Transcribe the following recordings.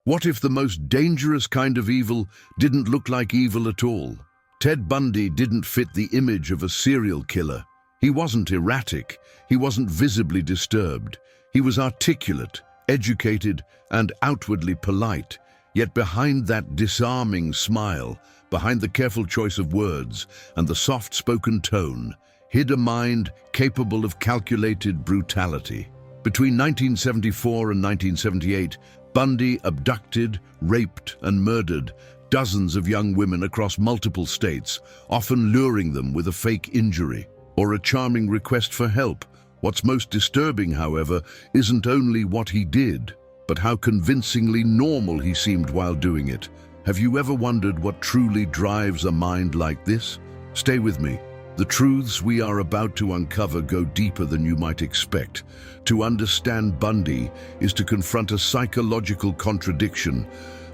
What if the most dangerous kind of evil didn't look like evil at all? Ted Bundy didn't fit the image of a serial killer. He wasn't erratic. He wasn't visibly disturbed. He was articulate, educated, and outwardly polite. Yet behind that disarming smile, behind the careful choice of words and the soft-spoken tone, hid a mind capable of calculated brutality. Between 1974 and 1978, Bundy abducted, raped, and murdered dozens of young women across multiple states, often luring them with a fake injury or a charming request for help. What's most disturbing, however, isn't only what he did, but how convincingly normal he seemed while doing it. Have you ever wondered what truly drives a mind like this? Stay with me. The truths we are about to uncover go deeper than you might expect. To understand Bundy is to confront a psychological contradiction,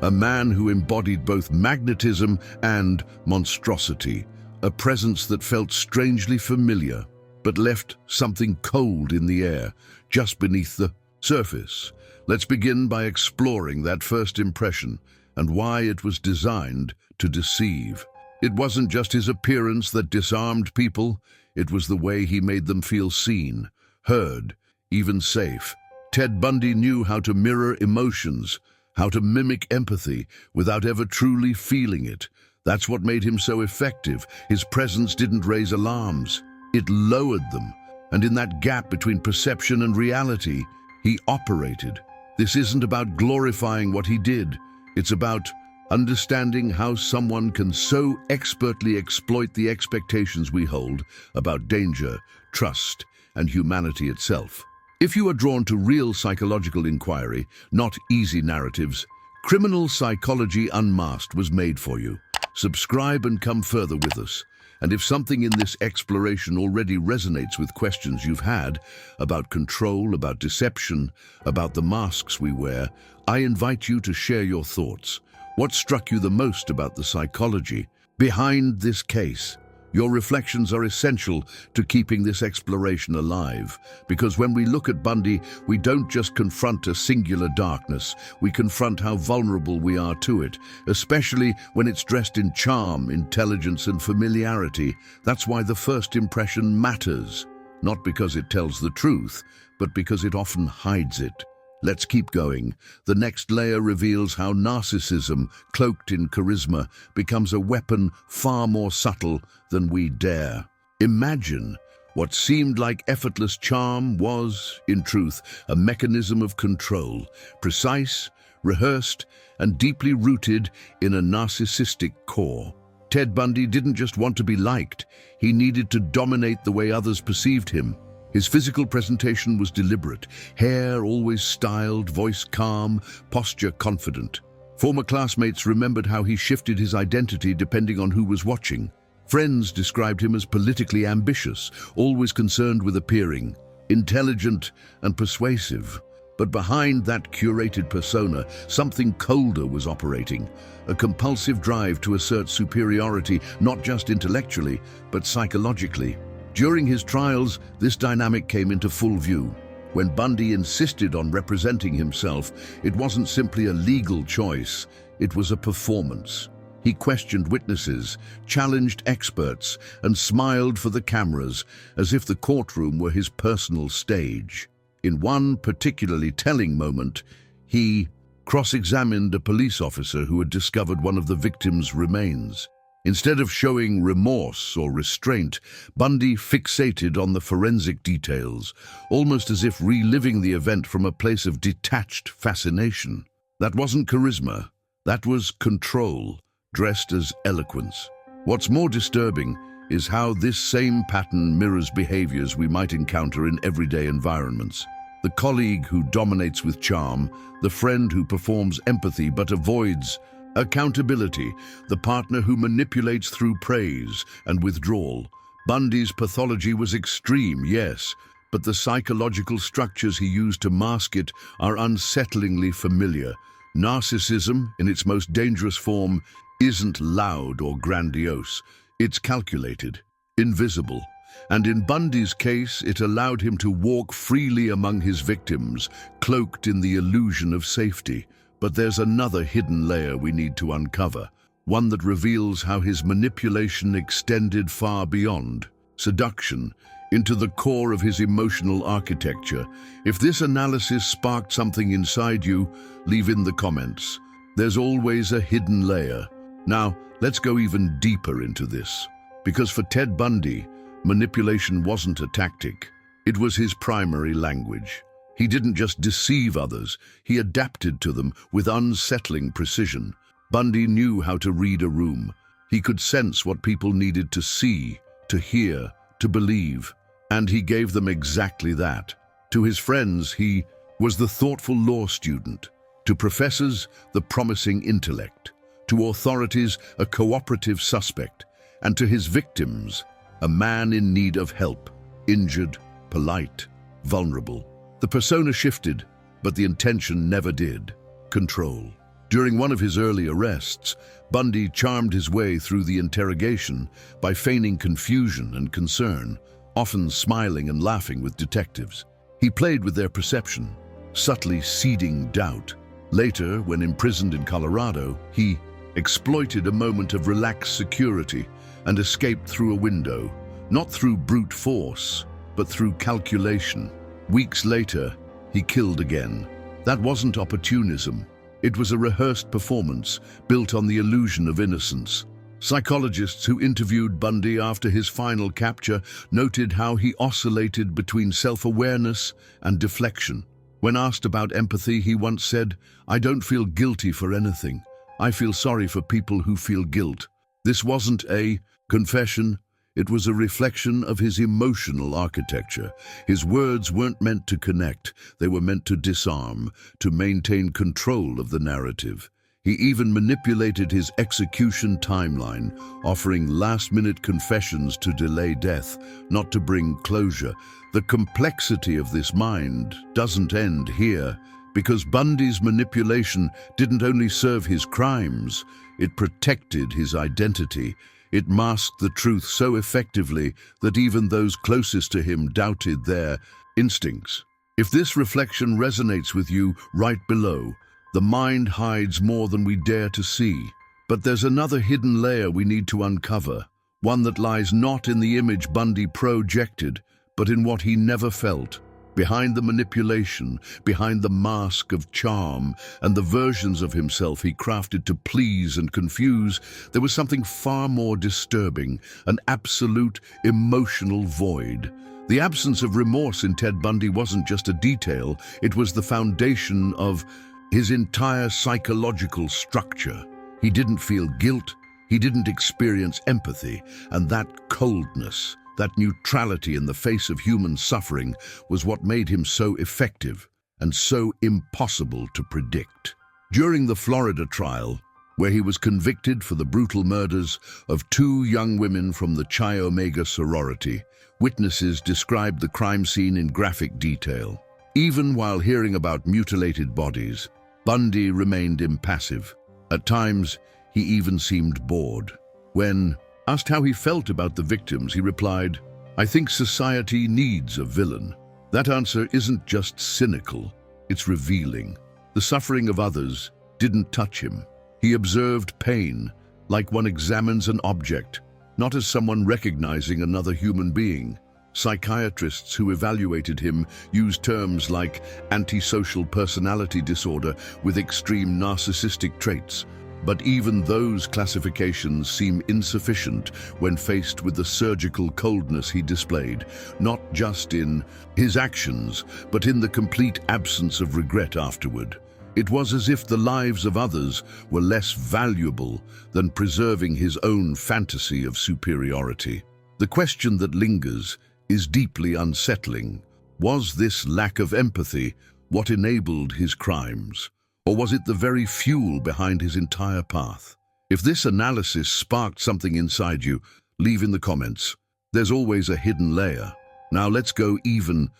a man who embodied both magnetism and monstrosity, a presence that felt strangely familiar, but left something cold in the air, just beneath the surface. Let's begin by exploring that first impression and why it was designed to deceive. It wasn't just his appearance that disarmed people, it was the way he made them feel seen, heard, even safe. Ted Bundy knew how to mirror emotions, how to mimic empathy without ever truly feeling it. That's what made him so effective. His presence didn't raise alarms, it lowered them. And in that gap between perception and reality, he operated. This isn't about glorifying what he did, it's about understanding how someone can so expertly exploit the expectations we hold about danger, trust, and humanity itself. If you are drawn to real psychological inquiry, not easy narratives, Criminal Psychology Unmasked was made for you. Subscribe and come further with us. And if something in this exploration already resonates with questions you've had about control, about deception, about the masks we wear, I invite you to share your thoughts. What struck you the most about the psychology behind this case? Your reflections are essential to keeping this exploration alive, because when we look at Bundy, we don't just confront a singular darkness, we confront how vulnerable we are to it, especially when it's dressed in charm, intelligence, and familiarity. That's why the first impression matters, not because it tells the truth, but because it often hides it. Let's keep going. The next layer reveals how narcissism, cloaked in charisma, becomes a weapon far more subtle than we dare. Imagine what seemed like effortless charm was, in truth, a mechanism of control, precise, rehearsed, and deeply rooted in a narcissistic core. Ted Bundy didn't just want to be liked, he needed to dominate the way others perceived him. His physical presentation was deliberate, hair always styled, voice calm, posture confident. Former classmates remembered how he shifted his identity depending on who was watching. Friends described him as politically ambitious, always concerned with appearing intelligent and persuasive. But behind that curated persona, something colder was operating, a compulsive drive to assert superiority not just intellectually, but psychologically. During his trials, this dynamic came into full view. When Bundy insisted on representing himself, it wasn't simply a legal choice, it was a performance. He questioned witnesses, challenged experts, and smiled for the cameras, as if the courtroom were his personal stage. In one particularly telling moment, he cross-examined a police officer who had discovered one of the victim's remains. Instead of showing remorse or restraint, Bundy fixated on the forensic details, almost as if reliving the event from a place of detached fascination. That wasn't charisma, that was control, dressed as eloquence. What's more disturbing is how this same pattern mirrors behaviors we might encounter in everyday environments. The colleague who dominates with charm, the friend who performs empathy but avoids accountability, the partner who manipulates through praise and withdrawal. Bundy's pathology was extreme, yes, but the psychological structures he used to mask it are unsettlingly familiar. Narcissism, in its most dangerous form, isn't loud or grandiose. It's calculated, invisible. And in Bundy's case, it allowed him to walk freely among his victims, cloaked in the illusion of safety. But there's another hidden layer we need to uncover, one that reveals how his manipulation extended far beyond seduction into the core of his emotional architecture. If this analysis sparked something inside you, leave in the comments. There's always a hidden layer. Now, let's go even deeper into this. Because for Ted Bundy, manipulation wasn't a tactic. It was his primary language. He didn't just deceive others, he adapted to them with unsettling precision. Bundy knew how to read a room. He could sense what people needed to see, to hear, to believe, and he gave them exactly that. To his friends, he was the thoughtful law student. To professors, the promising intellect. To authorities, a cooperative suspect. And to his victims, a man in need of help, injured, polite, vulnerable. The persona shifted, but the intention never did. Control. During one of his early arrests, Bundy charmed his way through the interrogation by feigning confusion and concern, often smiling and laughing with detectives. He played with their perception, subtly seeding doubt. Later, when imprisoned in Colorado, he exploited a moment of relaxed security and escaped through a window, not through brute force, but through calculation. Weeks later, he killed again. That wasn't opportunism. It was a rehearsed performance built on the illusion of innocence. Psychologists who interviewed Bundy after his final capture noted how he oscillated between self-awareness and deflection. When asked about empathy, he once said, "I don't feel guilty for anything. I feel sorry for people who feel guilt." This wasn't a confession. It was a reflection of his emotional architecture. His words weren't meant to connect. They were meant to disarm, to maintain control of the narrative. He even manipulated his execution timeline, offering last-minute confessions to delay death, not to bring closure. The complexity of this mind doesn't end here, because Bundy's manipulation didn't only serve his crimes, it protected his identity. It masked the truth so effectively that even those closest to him doubted their instincts. If this reflection resonates with you, right below, the mind hides more than we dare to see. But there's another hidden layer we need to uncover, one that lies not in the image Bundy projected, but in what he never felt. Behind the manipulation, behind the mask of charm, and the versions of himself he crafted to please and confuse, there was something far more disturbing, an absolute emotional void. The absence of remorse in Ted Bundy wasn't just a detail, it was the foundation of his entire psychological structure. He didn't feel guilt, he didn't experience empathy, and that coldness, that neutrality in the face of human suffering was what made him so effective and so impossible to predict. During the Florida trial, where he was convicted for the brutal murders of 2 young women from the Chi Omega sorority, witnesses described the crime scene in graphic detail. Even while hearing about mutilated bodies, Bundy remained impassive. At times, he even seemed bored. When asked how he felt about the victims, he replied, "I think society needs a villain." That answer isn't just cynical, it's revealing. The suffering of others didn't touch him. He observed pain, like one examines an object, not as someone recognizing another human being. Psychiatrists who evaluated him used terms like antisocial personality disorder with extreme narcissistic traits. But even those classifications seem insufficient when faced with the surgical coldness he displayed, not just in his actions, but in the complete absence of regret afterward. It was as if the lives of others were less valuable than preserving his own fantasy of superiority. The question that lingers is deeply unsettling. Was this lack of empathy what enabled his crimes? Or was it the very fuel behind his entire path? If this analysis sparked something inside you, leave in the comments. There's always a hidden layer. Now let's go even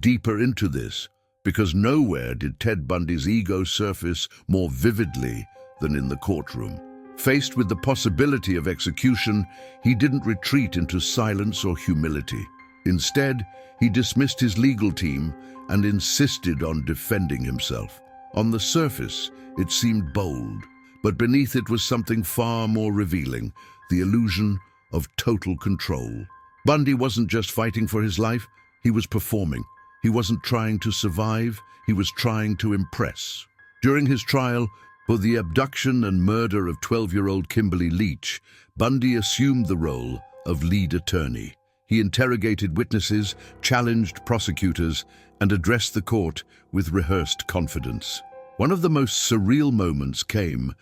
deeper into this, because nowhere did Ted Bundy's ego surface more vividly than in the courtroom. Faced with the possibility of execution, he didn't retreat into silence or humility. Instead, he dismissed his legal team and insisted on defending himself. On the surface, it seemed bold, but beneath it was something far more revealing, the illusion of total control. Bundy wasn't just fighting for his life, he was performing. He wasn't trying to survive, he was trying to impress. During his trial for the abduction and murder of 12-year-old Kimberly Leach, Bundy assumed the role of lead attorney. He interrogated witnesses, challenged prosecutors, and addressed the court with rehearsed confidence. One of the most surreal moments came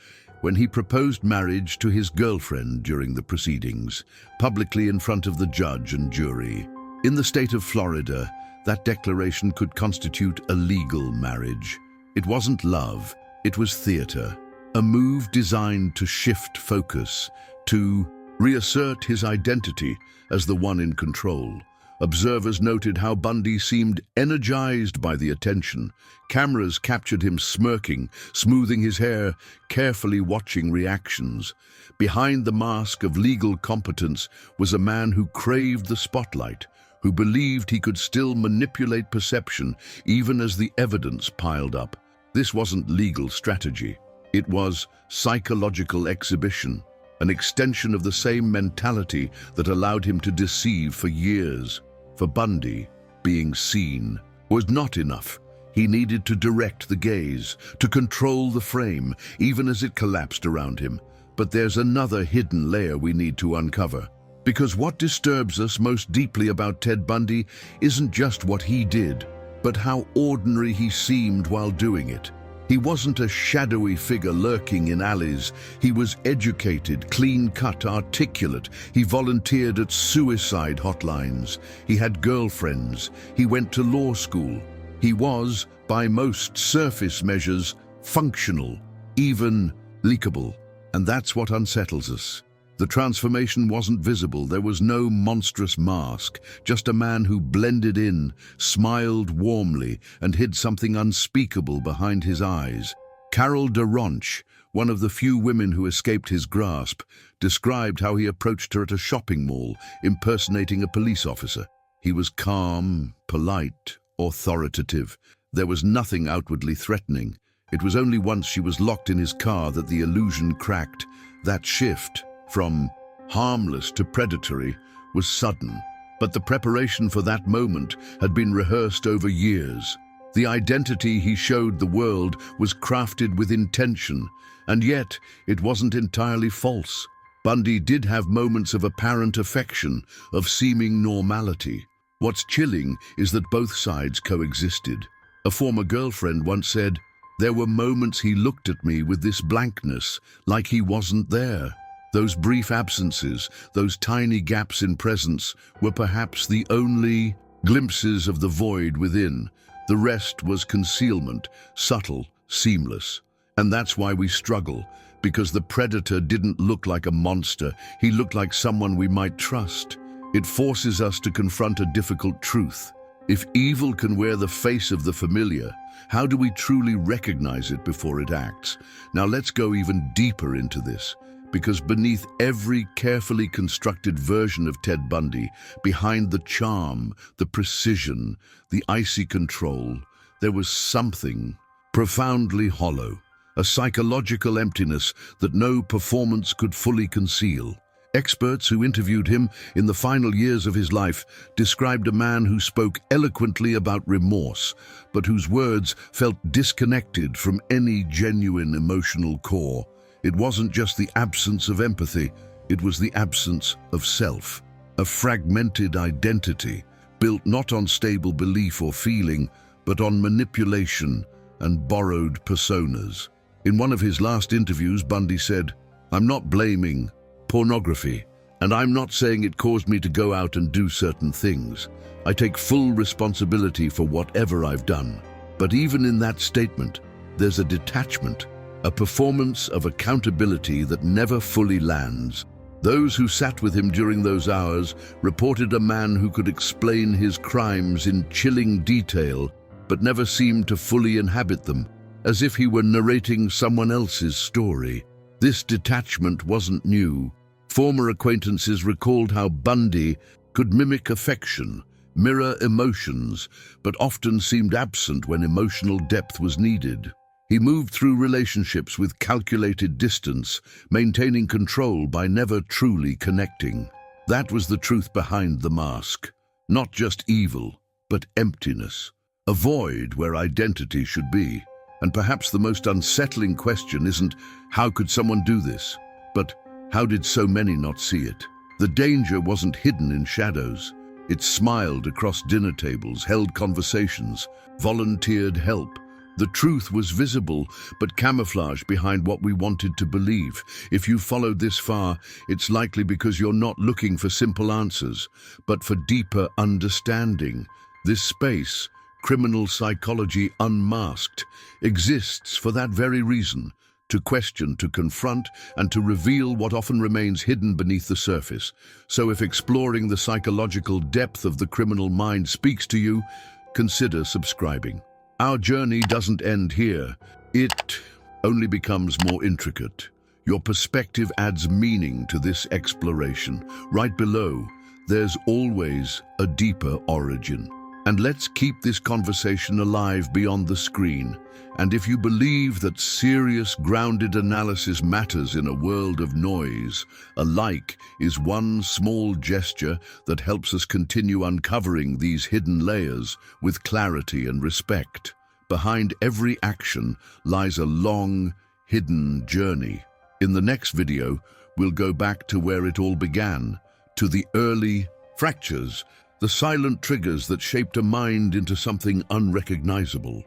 when he proposed marriage to his girlfriend during the proceedings, publicly in front of the judge and jury. In the state of Florida, that declaration could constitute a legal marriage. It wasn't love, it was theater, a move designed to shift focus, to reassert his identity as the one in control. Observers noted how Bundy seemed energized by the attention. Cameras captured him smirking, smoothing his hair, carefully watching reactions. Behind the mask of legal competence was a man who craved the spotlight, who believed he could still manipulate perception even as the evidence piled up. This wasn't legal strategy. It was psychological exhibition, an extension of the same mentality that allowed him to deceive for years. For Bundy, being seen was not enough. He needed to direct the gaze, to control the frame, even as it collapsed around him. But there's another hidden layer we need to uncover. Because what disturbs us most deeply about Ted Bundy isn't just what he did, but how ordinary he seemed while doing it. He wasn't a shadowy figure lurking in alleys. He was educated, clean-cut, articulate. He volunteered at suicide hotlines. He had girlfriends. He went to law school. He was, by most surface measures, functional, even likable. And that's what unsettles us. The transformation wasn't visible. There was no monstrous mask, just a man who blended in, smiled warmly, and hid something unspeakable behind his eyes. Carol DeRonch, one of the few women who escaped his grasp, described how he approached her at a shopping mall, impersonating a police officer. He was calm, polite, authoritative. There was nothing outwardly threatening. It was only once she was locked in his car that the illusion cracked. That shift, from harmless to predatory, was sudden, but the preparation for that moment had been rehearsed over years. The identity he showed the world was crafted with intention, and yet it wasn't entirely false. Bundy did have moments of apparent affection, of seeming normality. What's chilling is that both sides coexisted. A former girlfriend once said, "There were moments he looked at me with this blankness, like he wasn't there." Those brief absences, those tiny gaps in presence, were perhaps the only glimpses of the void within. The rest was concealment, subtle, seamless. And that's why we struggle, because the predator didn't look like a monster, he looked like someone we might trust. It forces us to confront a difficult truth. If evil can wear the face of the familiar, how do we truly recognize it before it acts? Now let's go even deeper into this. Because beneath every carefully constructed version of Ted Bundy, behind the charm, the precision, the icy control, there was something profoundly hollow, a psychological emptiness that no performance could fully conceal. Experts who interviewed him in the final years of his life described a man who spoke eloquently about remorse, but whose words felt disconnected from any genuine emotional core. It wasn't just the absence of empathy, it was the absence of self, a fragmented identity, built not on stable belief or feeling, but on manipulation and borrowed personas. In one of his last interviews, Bundy said, "I'm not blaming pornography, and I'm not saying it caused me to go out and do certain things. I take full responsibility for whatever I've done." But even in that statement, there's a detachment, a performance of accountability that never fully lands. Those who sat with him during those hours reported a man who could explain his crimes in chilling detail, but never seemed to fully inhabit them, as if he were narrating someone else's story. This detachment wasn't new. Former acquaintances recalled how Bundy could mimic affection, mirror emotions, but often seemed absent when emotional depth was needed. He moved through relationships with calculated distance, maintaining control by never truly connecting. That was the truth behind the mask. Not just evil, but emptiness. A void where identity should be. And perhaps the most unsettling question isn't, how could someone do this? But how did so many not see it? The danger wasn't hidden in shadows. It smiled across dinner tables, held conversations, volunteered help. The truth was visible, but camouflaged behind what we wanted to believe. If you followed this far, it's likely because you're not looking for simple answers, but for deeper understanding. This space, Criminal Psychology Unmasked, exists for that very reason, to question, to confront, and to reveal what often remains hidden beneath the surface. So if exploring the psychological depth of the criminal mind speaks to you, consider subscribing. Our journey doesn't end here. It only becomes more intricate. Your perspective adds meaning to this exploration. Right below, there's always a deeper origin. And let's keep this conversation alive beyond the screen. And if you believe that serious, grounded analysis matters in a world of noise, a like is one small gesture that helps us continue uncovering these hidden layers with clarity and respect. Behind every action lies a long, hidden journey. In the next video, we'll go back to where it all began, to the early fractures, the silent triggers that shaped a mind into something unrecognizable.